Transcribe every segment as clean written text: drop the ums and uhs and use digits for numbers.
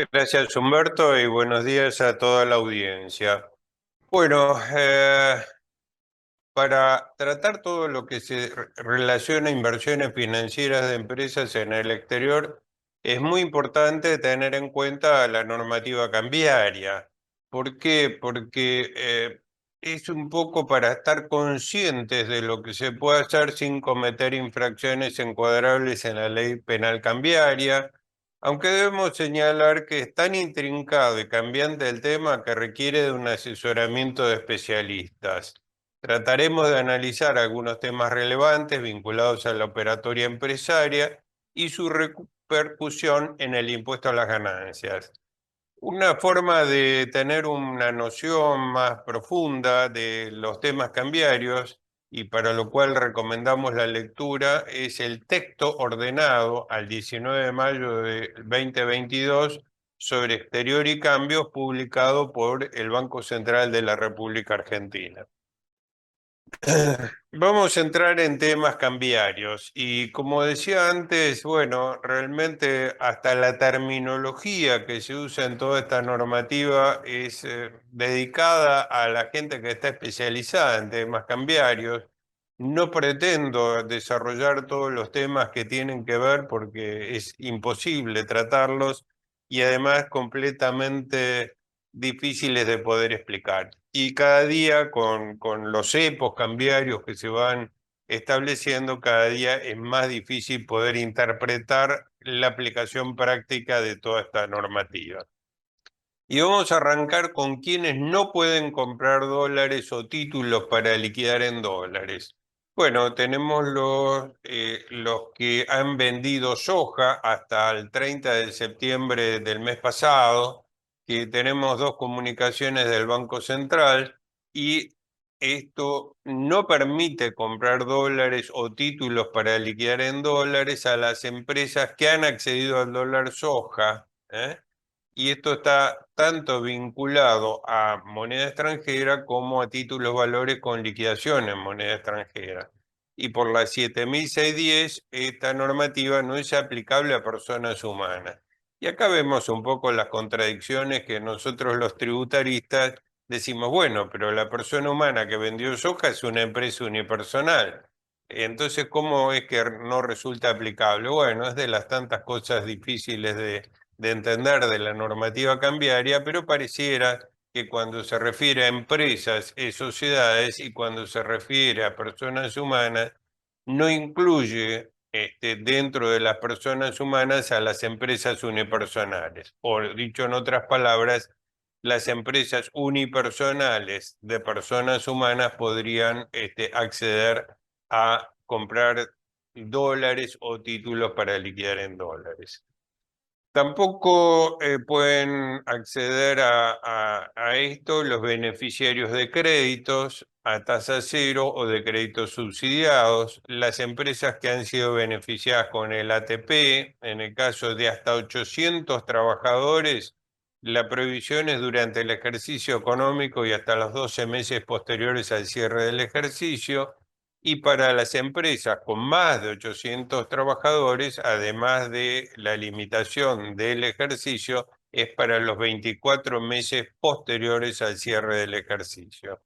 Gracias, Humberto, y buenos días a toda la audiencia. Bueno, para tratar todo lo que se relaciona a inversiones financieras de empresas en el exterior, es muy importante tener en cuenta la normativa cambiaria. ¿Por qué? Porque es un poco para estar conscientes de lo que se puede hacer sin cometer infracciones encuadrables en la ley penal cambiaria, aunque debemos señalar que es tan intrincado y cambiante el tema que requiere de un asesoramiento de especialistas. Trataremos de analizar algunos temas relevantes vinculados a la operatoria empresaria y su repercusión en el impuesto a las ganancias. Una forma de tener una noción más profunda de los temas cambiarios y para lo cual recomendamos la lectura es el texto ordenado al 19 de mayo de 2022 sobre exterior y cambios publicado por el Banco Central de la República Argentina. Vamos a entrar en temas cambiarios y como decía antes, bueno, realmente hasta la terminología que se usa en toda esta normativa es dedicada a la gente que está especializada en temas cambiarios. No pretendo desarrollar todos los temas que tienen que ver porque es imposible tratarlos y además completamente difíciles de poder explicar. Y cada día con los cepos cambiarios que se van estableciendo, cada día es más difícil poder interpretar la aplicación práctica de toda esta normativa. Y vamos a arrancar con quienes no pueden comprar dólares o títulos para liquidar en dólares. Bueno, tenemos los que han vendido soja hasta el 30 de septiembre del mes pasado, que tenemos dos comunicaciones del Banco Central y esto no permite comprar dólares o títulos para liquidar en dólares a las empresas que han accedido al dólar soja, ¿eh? Y esto está tanto vinculado a moneda extranjera como a títulos valores con liquidación en moneda extranjera. Y por la 7610, esta normativa no es aplicable a personas humanas. Y acá vemos un poco las contradicciones que nosotros los tributaristas decimos, bueno, pero la persona humana que vendió soja es una empresa unipersonal. Entonces, ¿cómo es que no resulta aplicable? Bueno, es de las tantas cosas difíciles de entender de la normativa cambiaria, pero pareciera que cuando se refiere a empresas es sociedades y cuando se refiere a personas humanas no incluye dentro de las personas humanas a las empresas unipersonales. O dicho en otras palabras, las empresas unipersonales de personas humanas podrían acceder a comprar dólares o títulos para liquidar en dólares. Tampoco pueden acceder a esto los beneficiarios de créditos a tasa cero o de créditos subsidiados, las empresas que han sido beneficiadas con el ATP, en el caso de hasta 800 trabajadores, la prohibición es durante el ejercicio económico y hasta los 12 meses posteriores al cierre del ejercicio. Y para las empresas con más de 800 trabajadores, además de la limitación del ejercicio, es para los 24 meses posteriores al cierre del ejercicio.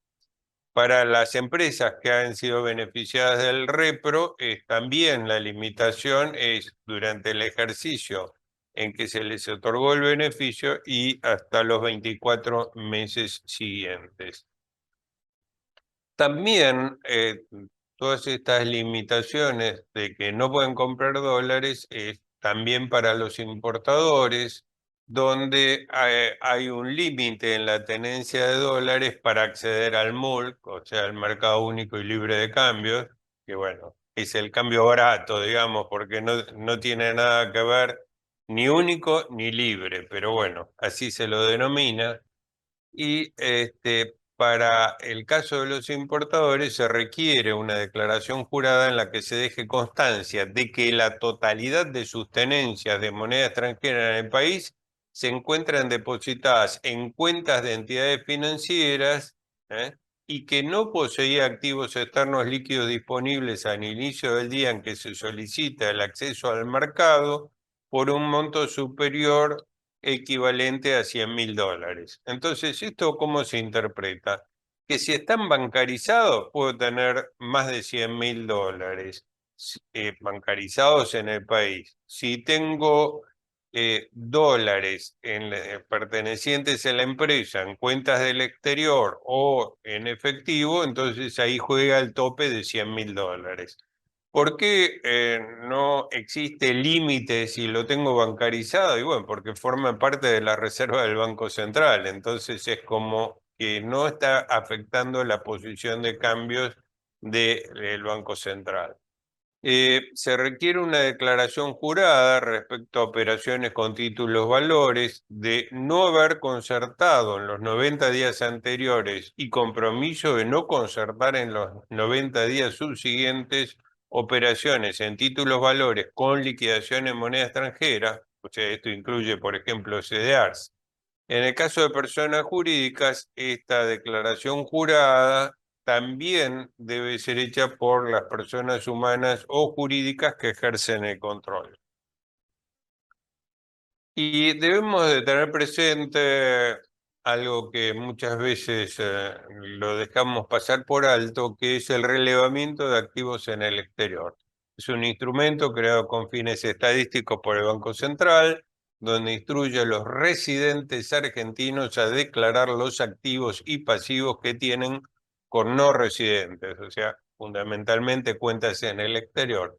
Para las empresas que han sido beneficiadas del repro, también la limitación es durante el ejercicio en que se les otorgó el beneficio y hasta los 24 meses siguientes. También todas estas limitaciones de que no pueden comprar dólares es también para los importadores, donde hay un límite en la tenencia de dólares para acceder al MULC, o sea, el mercado único y libre de cambios, que bueno, es el cambio barato, digamos, porque no tiene nada que ver ni único ni libre, pero bueno, así se lo denomina. Y para el caso de los importadores se requiere una declaración jurada en la que se deje constancia de que la totalidad de sus tenencias de moneda extranjera en el país se encuentran depositadas en cuentas de entidades financieras, ¿eh? Y que no poseía activos externos líquidos disponibles al inicio del día en que se solicita el acceso al mercado por un monto superior equivalente a $100.000. Entonces, ¿esto cómo se interpreta? Que si están bancarizados, puedo tener más de $100.000 bancarizados en el país. Si tengo dólares pertenecientes a la empresa en cuentas del exterior o en efectivo, entonces ahí juega el tope de $100.000. ¿Por qué no existe límite si lo tengo bancarizado? Y bueno, porque forma parte de la reserva del Banco Central, entonces es como que no está afectando la posición de cambios del Banco Central. Se requiere una declaración jurada respecto a operaciones con títulos valores de no haber concertado en los 90 días anteriores y compromiso de no concertar en los 90 días subsiguientes operaciones en títulos valores con liquidación en moneda extranjera, o sea, esto incluye, por ejemplo, CDRs. En el caso de personas jurídicas, esta declaración jurada también debe ser hecha por las personas humanas o jurídicas que ejercen el control. Y debemos de tener presente algo que muchas veces lo dejamos pasar por alto, que es el relevamiento de activos en el exterior. Es un instrumento creado con fines estadísticos por el Banco Central, donde instruye a los residentes argentinos a declarar los activos y pasivos que tienen con no residentes, o sea, fundamentalmente cuentas en el exterior.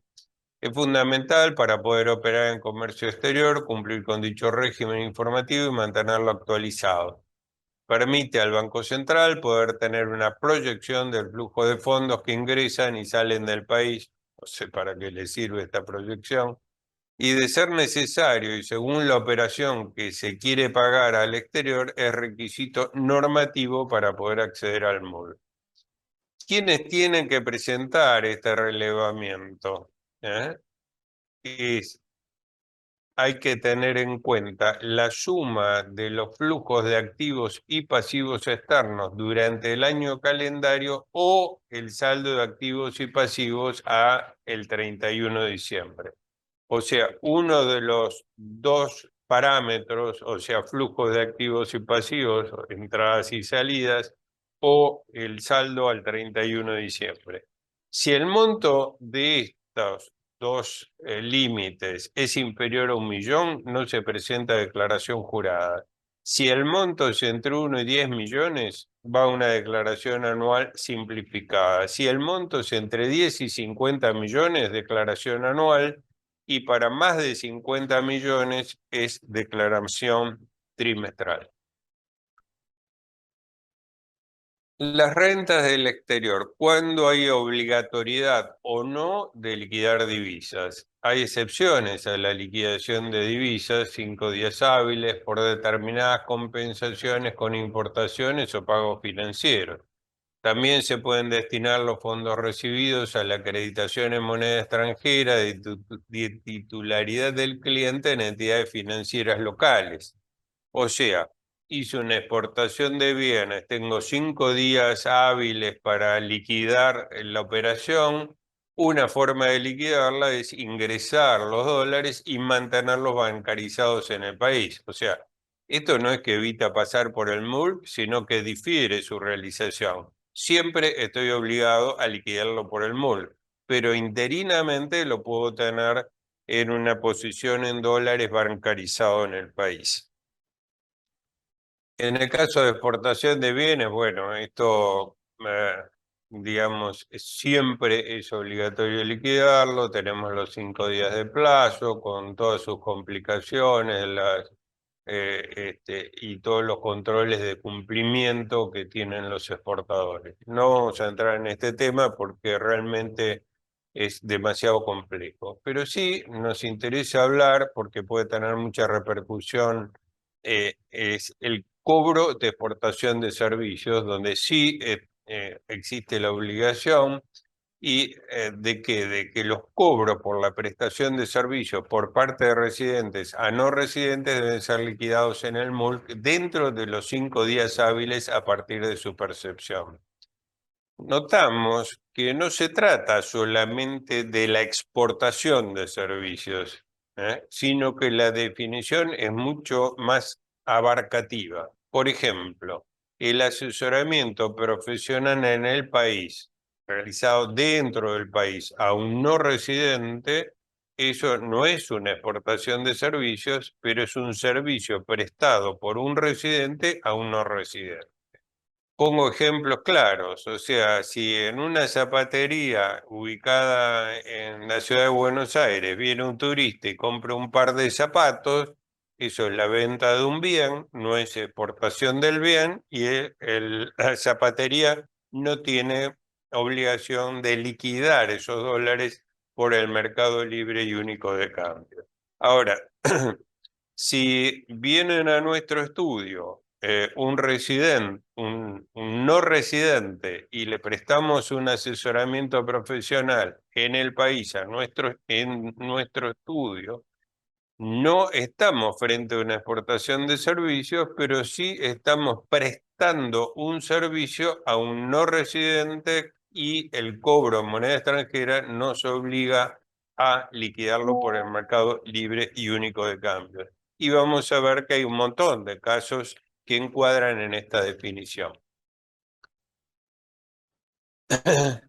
Es fundamental para poder operar en comercio exterior, cumplir con dicho régimen informativo y mantenerlo actualizado. Permite al Banco Central poder tener una proyección del flujo de fondos que ingresan y salen del país, no sé para qué le sirve esta proyección, y de ser necesario y según la operación que se quiere pagar al exterior, es requisito normativo para poder acceder al MUL. ¿Quiénes tienen que presentar este relevamiento? Es Hay que tener en cuenta la suma de los flujos de activos y pasivos externos durante el año calendario o el saldo de activos y pasivos a el 31 de diciembre. O sea, uno de los dos parámetros, o sea, flujos de activos y pasivos, entradas y salidas, o el saldo al 31 de diciembre. Si el monto de estos dos límites es inferior a 1.000.000, no se presenta declaración jurada. Si el monto es entre 1 y 10 millones, va una declaración anual simplificada. Si el monto es entre 10 y 50 millones, declaración anual. Y para más de 50 millones es declaración trimestral. Las rentas del exterior, ¿cuándo hay obligatoriedad o no de liquidar divisas? Hay excepciones a la liquidación de divisas, 5 días hábiles, por determinadas compensaciones con importaciones o pagos financieros. También se pueden destinar los fondos recibidos a la acreditación en moneda extranjera de titularidad del cliente en entidades financieras locales. O sea, hice una exportación de bienes, tengo 5 días hábiles para liquidar la operación. Una forma de liquidarla es ingresar los dólares y mantenerlos bancarizados en el país. O sea, esto no es que evita pasar por el MUL, sino que difiere su realización. Siempre estoy obligado a liquidarlo por el MUL, pero interinamente lo puedo tener en una posición en dólares bancarizado en el país. En el caso de exportación de bienes, bueno, esto, digamos, siempre es obligatorio liquidarlo, tenemos los 5 días de plazo con todas sus complicaciones, y todos los controles de cumplimiento que tienen los exportadores. No vamos a entrar en este tema porque realmente es demasiado complejo, pero sí nos interesa hablar porque puede tener mucha repercusión, es el cobro de exportación de servicios, donde sí existe la obligación y de que los cobros por la prestación de servicios por parte de residentes a no residentes deben ser liquidados en el MULC dentro de los 5 días hábiles a partir de su percepción. Notamos que no se trata solamente de la exportación de servicios, sino que la definición es mucho más abarcativa. Por ejemplo, el asesoramiento profesional en el país, realizado dentro del país a un no residente, eso no es una exportación de servicios, pero es un servicio prestado por un residente a un no residente. Pongo ejemplos claros, o sea, si en una zapatería ubicada en la ciudad de Buenos Aires viene un turista y compra un par de zapatos, eso es la venta de un bien, no es exportación del bien y la zapatería no tiene obligación de liquidar esos dólares por el mercado libre y único de cambio. Ahora, si vienen a nuestro estudio un no residente y le prestamos un asesoramiento profesional en el país en nuestro estudio, no estamos frente a una exportación de servicios, pero sí estamos prestando un servicio a un no residente y el cobro en moneda extranjera nos obliga a liquidarlo por el mercado libre y único de cambio. Y vamos a ver que hay un montón de casos que encuadran en esta definición.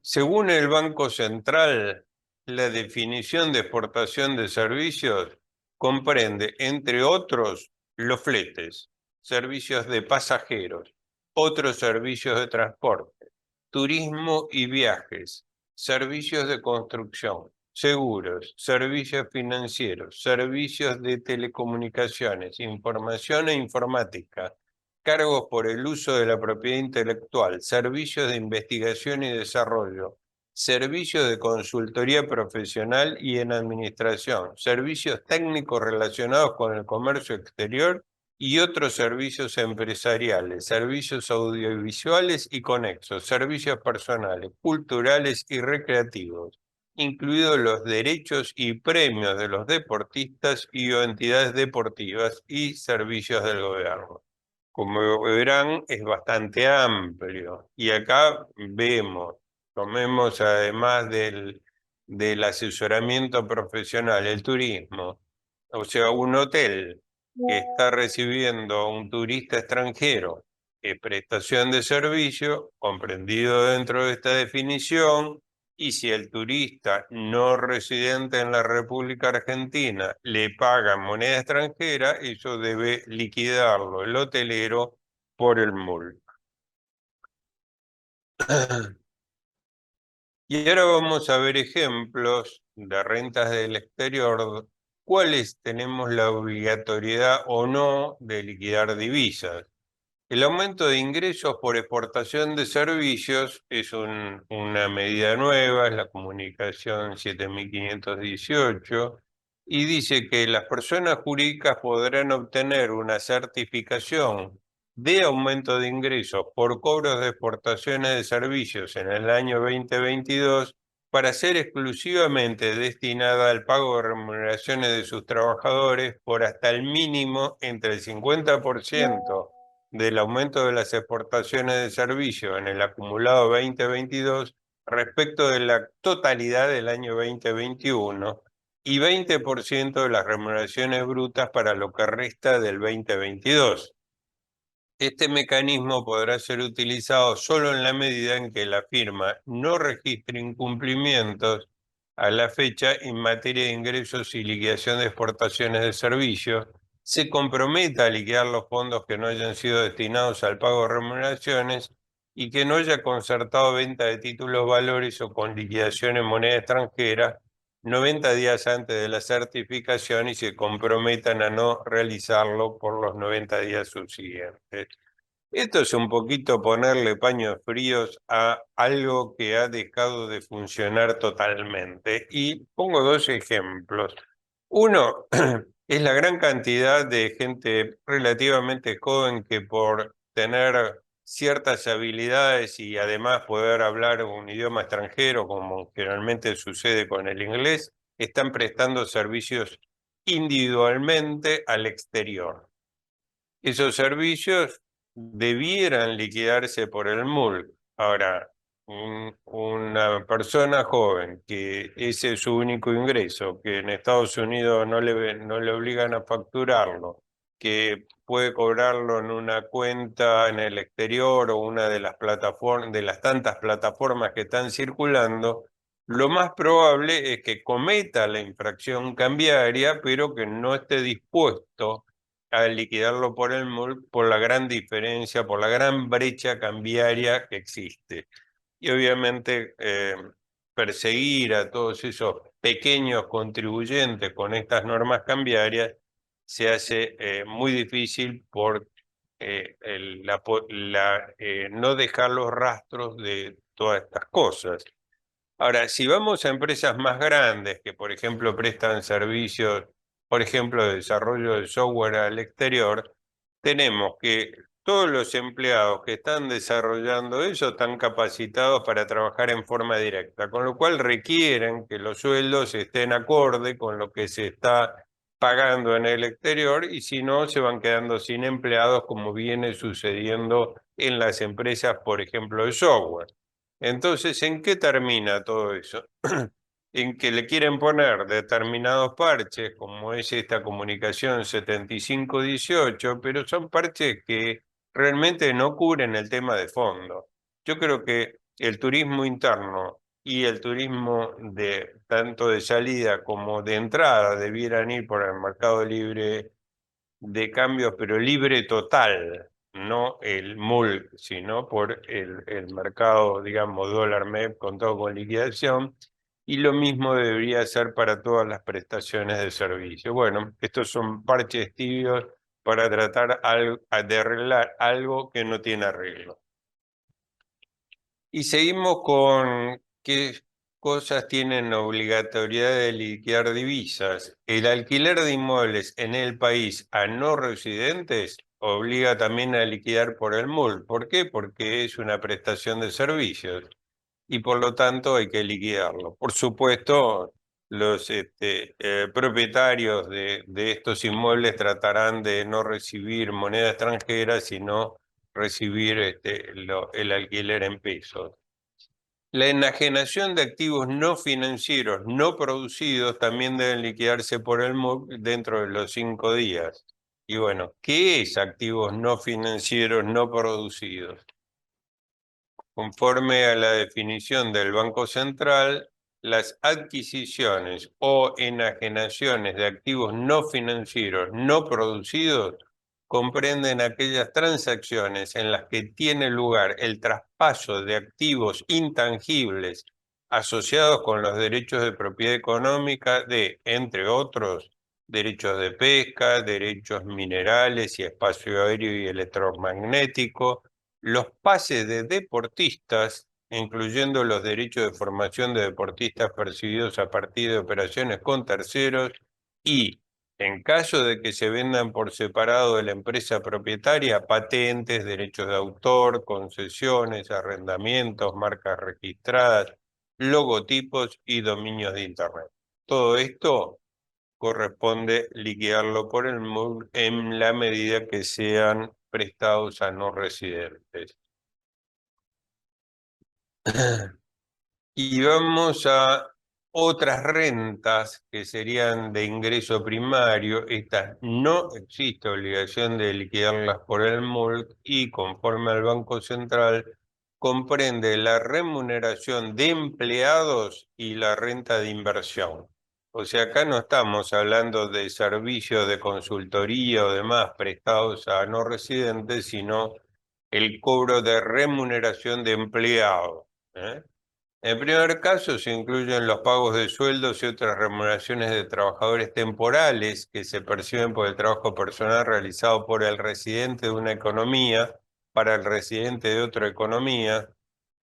Según el Banco Central, la definición de exportación de servicios comprende, entre otros, los fletes, servicios de pasajeros, otros servicios de transporte, turismo y viajes, servicios de construcción, seguros, servicios financieros, servicios de telecomunicaciones, información e informática, cargos por el uso de la propiedad intelectual, servicios de investigación y desarrollo, servicios de consultoría profesional y en administración, servicios técnicos relacionados con el comercio exterior y otros servicios empresariales, servicios audiovisuales y conexos, servicios personales, culturales y recreativos, incluidos los derechos y premios de los deportistas y o entidades deportivas y servicios del gobierno. Como verán, es bastante amplio. Y acá tomemos además del asesoramiento profesional, el turismo, o sea, un hotel que está recibiendo a un turista extranjero, prestación de servicio, comprendido dentro de esta definición, y si el turista no residente en la República Argentina le paga moneda extranjera, eso debe liquidarlo el hotelero por el MUL. Y ahora vamos a ver ejemplos de rentas del exterior, cuáles tenemos la obligatoriedad o no de liquidar divisas. El aumento de ingresos por exportación de servicios es una medida nueva, es la comunicación 7518, y dice que las personas jurídicas podrán obtener una certificación de aumento de ingresos por cobros de exportaciones de servicios en el año 2022 para ser exclusivamente destinada al pago de remuneraciones de sus trabajadores por hasta el mínimo entre el 50% del aumento de las exportaciones de servicios en el acumulado 2022 respecto de la totalidad del año 2021 y 20% de las remuneraciones brutas para lo que resta del 2022. Este mecanismo podrá ser utilizado solo en la medida en que la firma no registre incumplimientos a la fecha en materia de ingresos y liquidación de exportaciones de servicios, se comprometa a liquidar los fondos que no hayan sido destinados al pago de remuneraciones y que no haya concertado venta de títulos valores o con liquidación en moneda extranjera 90 días antes de la certificación y se comprometan a no realizarlo por los 90 días subsiguientes. Esto es un poquito ponerle paños fríos a algo que ha dejado de funcionar totalmente. Y pongo dos ejemplos. Uno es la gran cantidad de gente relativamente joven que por tener ciertas habilidades y además poder hablar un idioma extranjero, como generalmente sucede con el inglés, están prestando servicios individualmente al exterior. Esos servicios debieran liquidarse por el MULC. Ahora, un una persona joven que ese es su único ingreso, que en Estados Unidos no le obligan a facturarlo, que puede cobrarlo en una cuenta en el exterior o una de las plataformas, de las tantas plataformas que están circulando, lo más probable es que cometa la infracción cambiaria, pero que no esté dispuesto a liquidarlo por el MUL por la gran diferencia, por la gran brecha cambiaria que existe. Y obviamente perseguir a todos esos pequeños contribuyentes con estas normas cambiarias se hace muy difícil por no dejar los rastros de todas estas cosas. Ahora, si vamos a empresas más grandes que, por ejemplo, prestan servicios, por ejemplo, de desarrollo de software al exterior, tenemos que todos los empleados que están desarrollando eso están capacitados para trabajar en forma directa, con lo cual requieren que los sueldos estén acorde con lo que se está pagando en el exterior y si no, se van quedando sin empleados como viene sucediendo en las empresas, por ejemplo, de software. Entonces, ¿en qué termina todo eso? En que le quieren poner determinados parches, como es esta comunicación 7518, pero son parches que realmente no cubren el tema de fondo. Yo creo que el turismo interno y el turismo de tanto de salida como de entrada debieran ir por el mercado libre de cambios, pero libre total, no el MUL, sino por el mercado, digamos, dólar MEP contado con liquidación, y lo mismo debería ser para todas las prestaciones de servicio. Bueno, estos son parches tibios para tratar de arreglar algo que no tiene arreglo. Y seguimos con qué cosas tienen obligatoriedad de liquidar divisas. El alquiler de inmuebles en el país a no residentes obliga también a liquidar por el MUL. ¿Por qué? Porque es una prestación de servicios y por lo tanto hay que liquidarlo. Por supuesto, los propietarios de estos inmuebles tratarán de no recibir moneda extranjera, sino recibir el alquiler en pesos. La enajenación de activos no financieros no producidos también deben liquidarse por el MUC dentro de los 5 días. Y bueno, ¿qué es activos no financieros no producidos? Conforme a la definición del Banco Central, las adquisiciones o enajenaciones de activos no financieros no producidos comprenden aquellas transacciones en las que tiene lugar el traspaso de activos intangibles asociados con los derechos de propiedad económica de, entre otros, derechos de pesca, derechos minerales y espacio aéreo y electromagnético, los pases de deportistas, incluyendo los derechos de formación de deportistas percibidos a partir de operaciones con terceros y, en caso de que se vendan por separado de la empresa propietaria, patentes, derechos de autor, concesiones, arrendamientos, marcas registradas, logotipos y dominios de Internet. Todo esto corresponde liquidarlo por el MUL en la medida que sean prestados a no residentes. Y vamos a otras rentas que serían de ingreso primario. Estas no existe obligación de liquidarlas por el MULC y conforme al Banco Central comprende la remuneración de empleados y la renta de inversión. O sea, acá no estamos hablando de servicios de consultoría o demás prestados a no residentes, sino el cobro de remuneración de empleados. En primer caso, se incluyen los pagos de sueldos y otras remuneraciones de trabajadores temporales que se perciben por el trabajo personal realizado por el residente de una economía para el residente de otra economía.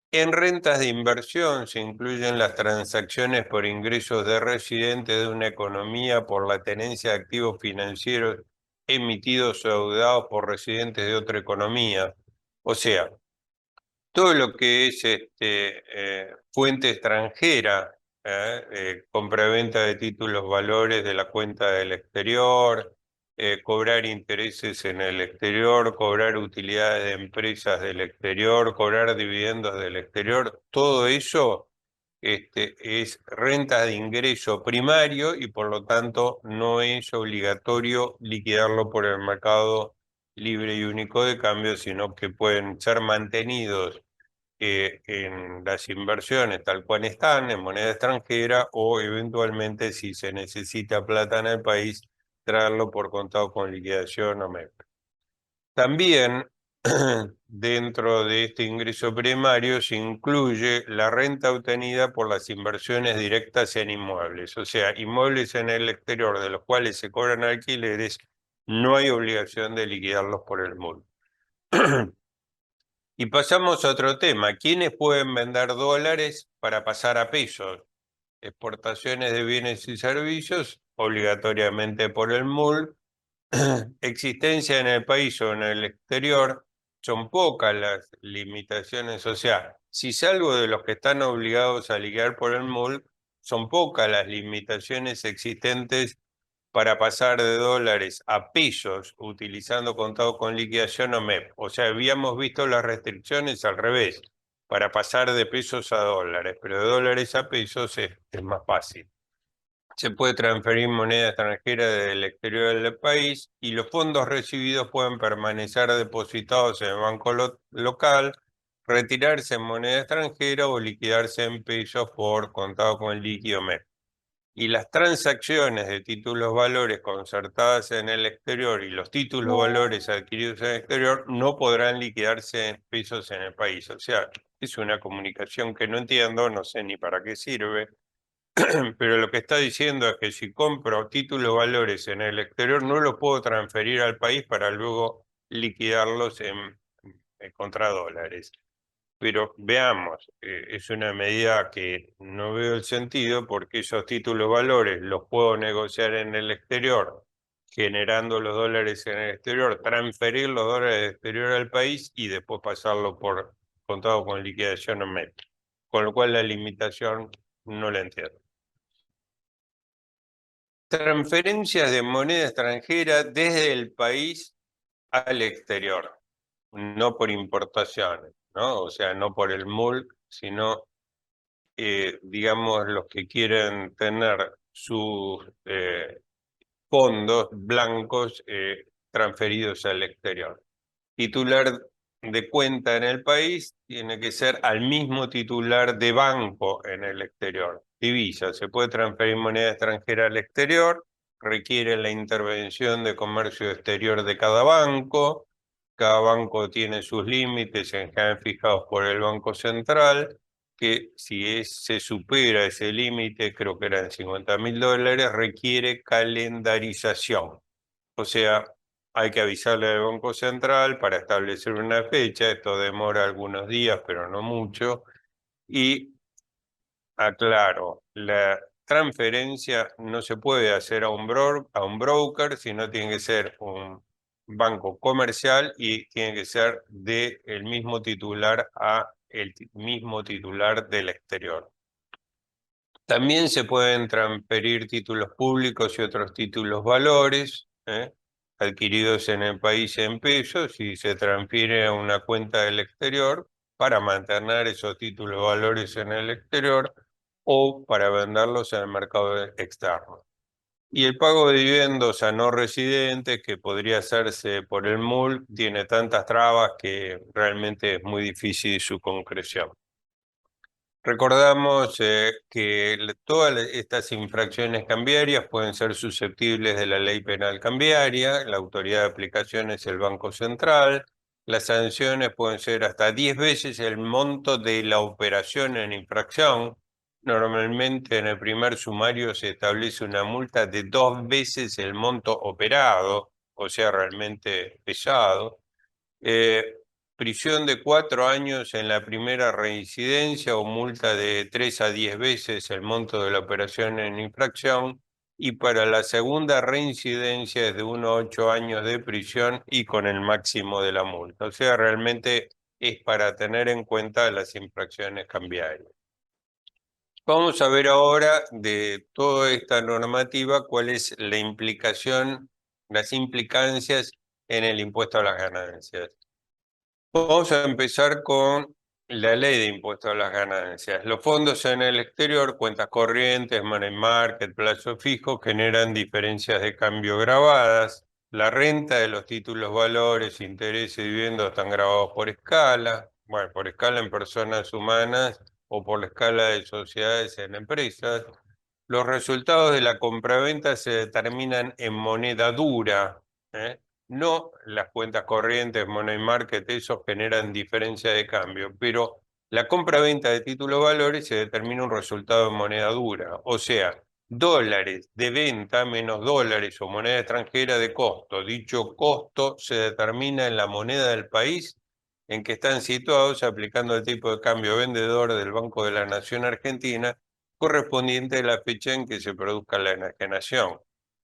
En rentas de inversión se incluyen las transacciones por ingresos de residentes de una economía por la tenencia de activos financieros emitidos o adeudados por residentes de otra economía. O sea, todo lo que es fuente extranjera, compra-venta de títulos valores de la cuenta del exterior, cobrar intereses en el exterior, cobrar utilidades de empresas del exterior, cobrar dividendos del exterior, todo eso es renta de ingreso primario y por lo tanto no es obligatorio liquidarlo por el mercado libre y único de cambio, sino que pueden ser mantenidos en las inversiones tal cual están, en moneda extranjera, o eventualmente si se necesita plata en el país, traerlo por contado con liquidación o MEP. También dentro de este ingreso primario se incluye la renta obtenida por las inversiones directas en inmuebles, o sea, inmuebles en el exterior de los cuales se cobran alquileres, no hay obligación de liquidarlos por el MUL. Y pasamos a otro tema. ¿Quiénes pueden vender dólares para pasar a pesos? Exportaciones de bienes y servicios, obligatoriamente por el MUL. Existencia en el país o en el exterior, son pocas las limitaciones. O sea, si salgo de los que están obligados a liquidar por el MUL, son pocas las limitaciones existentes para pasar de dólares a pesos utilizando contado con liquidación o MEP. O sea, habíamos visto las restricciones al revés, para pasar de pesos a dólares, pero de dólares a pesos es más fácil. Se puede transferir moneda extranjera desde el exterior del país y los fondos recibidos pueden permanecer depositados en el banco local, retirarse en moneda extranjera o liquidarse en pesos por contado con líquido MEP. Y las transacciones de títulos valores concertadas en el exterior y los títulos valores adquiridos en el exterior no podrán liquidarse en pesos en el país. O sea, es una comunicación que no entiendo, no sé ni para qué sirve, pero lo que está diciendo es que si compro títulos valores en el exterior no los puedo transferir al país para luego liquidarlos contra dólares. Pero veamos, es una medida que no veo el sentido porque esos títulos valores los puedo negociar en el exterior, generando los dólares en el exterior, transferir los dólares del exterior al país y después pasarlo por contado con liquidación en MEP. Con lo cual la limitación no la entiendo. Transferencias de moneda extranjera desde el país al exterior, no por importaciones, ¿no? O sea, no por el MUL, sino digamos, los que quieren tener sus fondos blancos transferidos al exterior. Titular de cuenta en el país tiene que ser al mismo titular de banco en el exterior. Divisa, se puede transferir moneda extranjera al exterior, requiere la intervención de comercio exterior de cada banco tiene sus límites en general fijados por el Banco Central, que si se supera ese límite, creo que eran $50.000, requiere calendarización. O sea, hay que avisarle al Banco Central para establecer una fecha, esto demora algunos días, pero no mucho, y aclaro, la transferencia no se puede hacer a un broker, sino tiene que ser un banco comercial y tiene que ser del mismo titular a el mismo titular del exterior. También se pueden transferir títulos públicos y otros títulos valores, adquiridos en el país en pesos y se transfiere a una cuenta del exterior para mantener esos títulos valores en el exterior o para venderlos en el mercado externo. Y el pago de dividendos a no residentes, que podría hacerse por el MUL, tiene tantas trabas que realmente es muy difícil su concreción. Recordamos que todas estas infracciones cambiarias pueden ser susceptibles de la ley penal cambiaria, la autoridad de aplicación es el Banco Central, las sanciones pueden ser hasta 10 veces el monto de la operación en infracción. Normalmente en el primer sumario se establece una multa de 2 veces el monto operado, o sea, realmente pesado. Prisión de 4 años en la primera reincidencia o multa de 3 a 10 veces el monto de la operación en infracción, y para la segunda reincidencia es de 1 a 8 años de prisión y con el máximo de la multa. O sea, realmente es para tener en cuenta las infracciones cambiarias. Vamos a ver ahora de toda esta normativa cuál es la implicación, las implicancias en el impuesto a las ganancias. Vamos a empezar con La ley de impuesto a las ganancias. Los fondos en el exterior, cuentas corrientes, money market, plazo fijo, generan diferencias de cambio grabadas. La renta de los títulos, valores, intereses y dividendos están grabados por escala. Bueno, por escala en personas humanas o por la escala de sociedades en empresas. Los resultados de la compraventa se determinan en moneda dura, ¿eh? No las cuentas corrientes, money market, eso generan diferencia de cambio, pero la compra-venta de títulos valores se determina un resultado en moneda dura, o sea, dólares de venta menos dólares o moneda extranjera de costo. Dicho costo se determina en la moneda del país en que están situados, aplicando el tipo de cambio vendedor del Banco de la Nación Argentina correspondiente a la fecha en que se produzca la enajenación.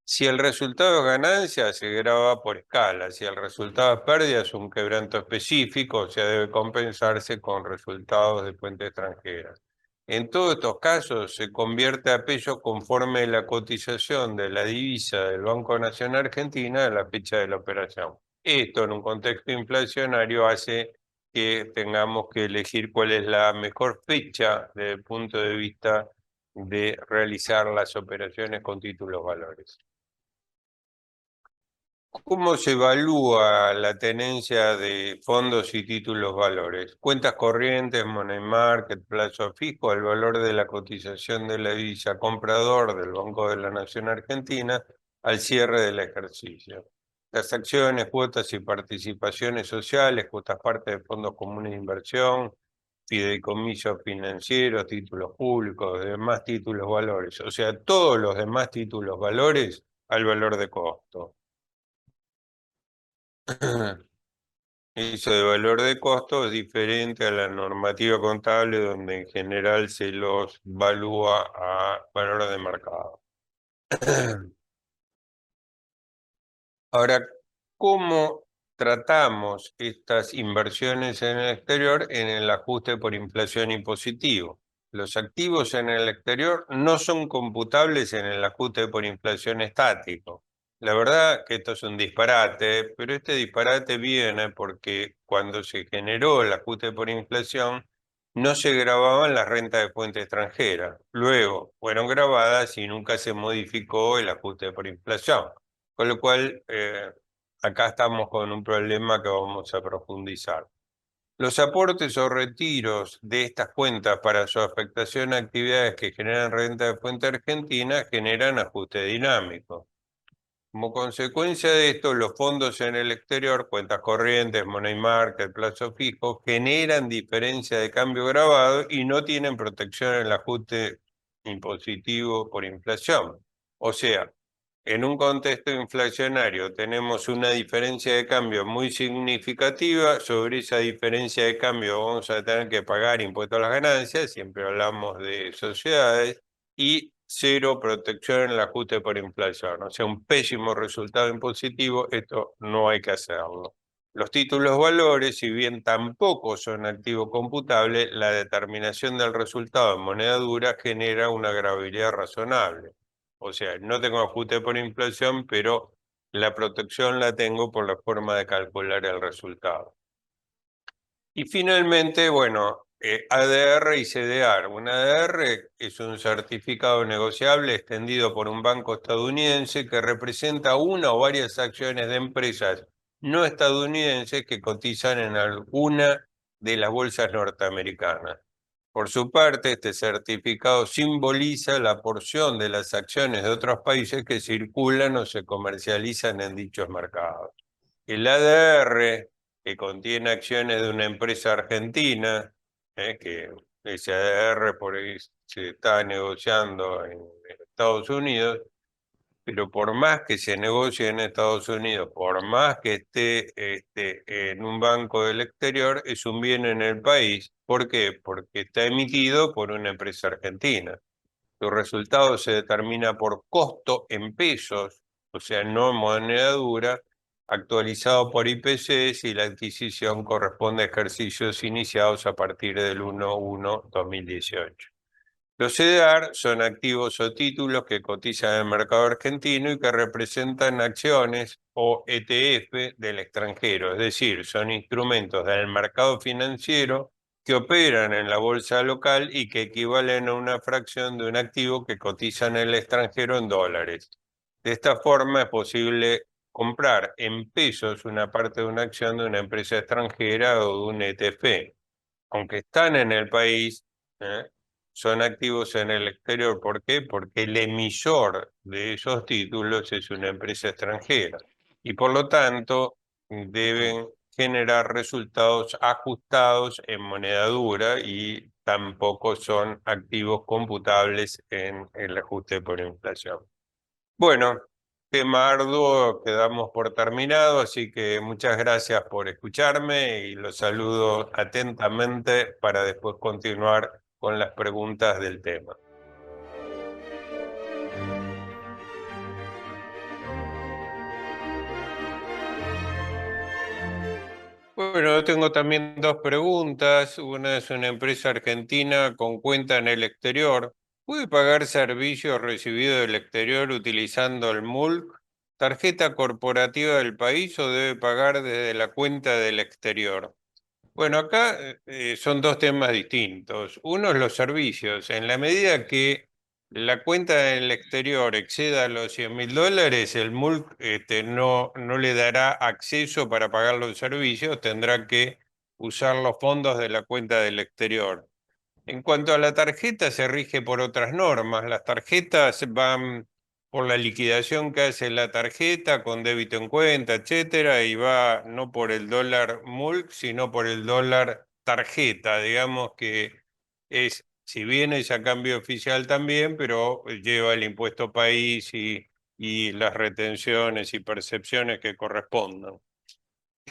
Si el resultado es ganancia, se graba por escala. Si el resultado es pérdida, es un quebranto específico, o sea, debe compensarse con resultados de fuente extranjera. En todos estos casos, se convierte a peso conforme la cotización de la divisa del Banco Nacional Argentina a la fecha de la operación. Esto, en un contexto inflacionario, hace que tengamos que elegir cuál es la mejor fecha desde el punto de vista de realizar las operaciones con títulos valores. ¿Cómo se evalúa la tenencia de fondos y títulos valores? Cuentas corrientes, money market, plazo fijo, el valor de la cotización de la divisa comprador del Banco de la Nación Argentina al cierre del ejercicio. Las acciones, cuotas y participaciones sociales, cuotas parte de fondos comunes de inversión, fideicomisos financieros, títulos públicos, demás títulos valores. O sea, todos los demás títulos valores al valor de costo. Eso de valor de costo es diferente a la normativa contable donde en general se los valúa a valor de mercado. Ahora, ¿cómo tratamos estas inversiones en el exterior en el ajuste por inflación impositivo? Los activos en el exterior no son computables en el ajuste por inflación estático. La verdad que esto es un disparate, pero este disparate viene porque cuando se generó el ajuste por inflación, no se grababan las rentas de fuente extranjera. Luego fueron grabadas y nunca se modificó el ajuste por inflación. Con lo cual, acá estamos con un problema que vamos a profundizar. Los aportes o retiros de estas cuentas para su afectación a actividades que generan renta de fuente argentina generan ajuste dinámico. Como consecuencia de esto, los fondos en el exterior, cuentas corrientes, money market, plazo fijo, generan diferencia de cambio grabado y no tienen protección en el ajuste impositivo por inflación. O sea, en un contexto inflacionario tenemos una diferencia de cambio muy significativa. Sobre esa diferencia de cambio vamos a tener que pagar impuestos a las ganancias, siempre hablamos de sociedades, y cero protección en el ajuste por inflación. O sea, un pésimo resultado impositivo, esto no hay que hacerlo. Los títulos valores, si bien tampoco son activo computable, la determinación del resultado en moneda dura genera una gravabilidad razonable. O sea, no tengo ajuste por inflación, pero la protección la tengo por la forma de calcular el resultado. Y finalmente, bueno, ADR y CDR. Un ADR es un certificado negociable extendido por un banco estadounidense que representa una o varias acciones de empresas no estadounidenses que cotizan en alguna de las bolsas norteamericanas. Por su parte, este certificado simboliza la porción de las acciones de otros países que circulan o se comercializan en dichos mercados. El ADR, que contiene acciones de una empresa argentina, que ese ADR por ahí se está negociando en Estados Unidos, pero por más que se negocie en Estados Unidos, por más que esté en un banco del exterior, es un bien en el país. ¿Por qué? Porque está emitido por una empresa argentina. Su resultado se determina por costo en pesos, o sea, no en moneda dura, actualizado por IPC si la adquisición corresponde a ejercicios iniciados a partir del 1/1/2018. Los CDR son activos o títulos que cotizan en el mercado argentino y que representan acciones o ETF del extranjero, es decir, son instrumentos del mercado financiero que operan en la bolsa local y que equivalen a una fracción de un activo que cotiza en el extranjero en dólares. De esta forma es posible comprar en pesos una parte de una acción de una empresa extranjera o de un ETF. Aunque están en el país, ¿eh? Son activos en el exterior. ¿Por qué? Porque el emisor de esos títulos es una empresa extranjera y por lo tanto deben generar resultados ajustados en moneda dura y tampoco son activos computables en el ajuste por inflación. Bueno, tema arduo, quedamos por terminado, así que muchas gracias por escucharme y los saludo atentamente para después continuar con las preguntas del tema. Bueno, yo tengo también dos preguntas. Una es una empresa argentina con cuenta en el exterior. ¿Puede pagar servicios recibidos del exterior utilizando el MULC, tarjeta corporativa del país o debe pagar desde la cuenta del exterior? Bueno, acá son dos temas distintos. Uno es los servicios. En la medida que la cuenta en el exterior exceda los $100.000, el MULC no le dará acceso para pagar los servicios, tendrá que usar los fondos de la cuenta del exterior. En cuanto a la tarjeta, se rige por otras normas. Las tarjetas van por la liquidación que hace la tarjeta con débito en cuenta, etcétera, y va no por el dólar MULC, sino por el dólar tarjeta, digamos que es, si bien es a cambio oficial también, pero lleva el impuesto país y las retenciones y percepciones que correspondan.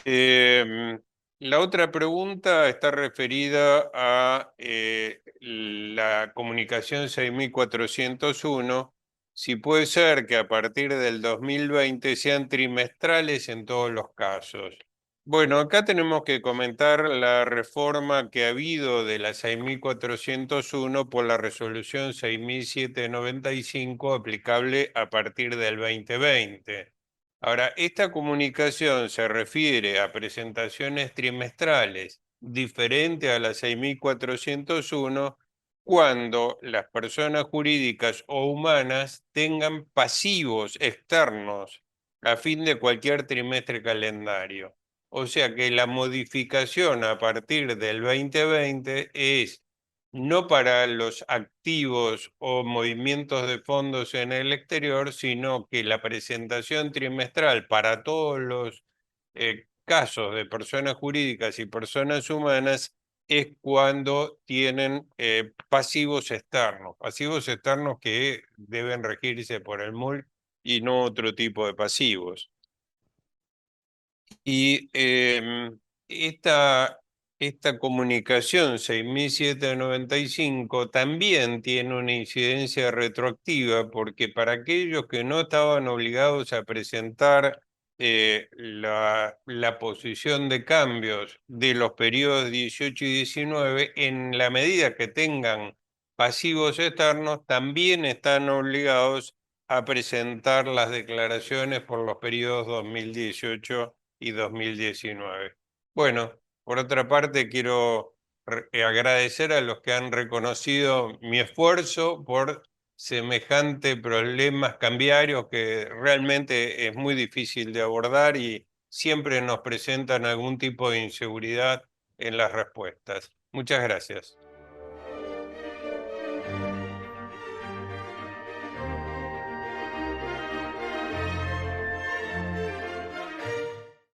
Em, la otra pregunta está referida a la comunicación 6401. Si puede ser que a partir del 2020 sean trimestrales en todos los casos. Bueno, acá tenemos que comentar la reforma que ha habido de la 6401 por la resolución 6795 aplicable a partir del 2020. Ahora, esta comunicación se refiere a presentaciones trimestrales diferente a la 6401 cuando las personas jurídicas o humanas tengan pasivos externos a fin de cualquier trimestre calendario. O sea que la modificación a partir del 2020 es no para los activos o movimientos de fondos en el exterior, sino que la presentación trimestral para todos los casos de personas jurídicas y personas humanas es cuando tienen pasivos externos que deben regirse por el MUL y no otro tipo de pasivos. Y esta comunicación 6795 también tiene una incidencia retroactiva porque para aquellos que no estaban obligados a presentar la posición de cambios de los periodos 18 y 19, en la medida que tengan pasivos externos, también están obligados a presentar las declaraciones por los periodos 2018 y 2019. Bueno, por otra parte, quiero agradecer a los que han reconocido mi esfuerzo por semejante problemas cambiarios que realmente es muy difícil de abordar y siempre nos presentan algún tipo de inseguridad en las respuestas. Muchas gracias.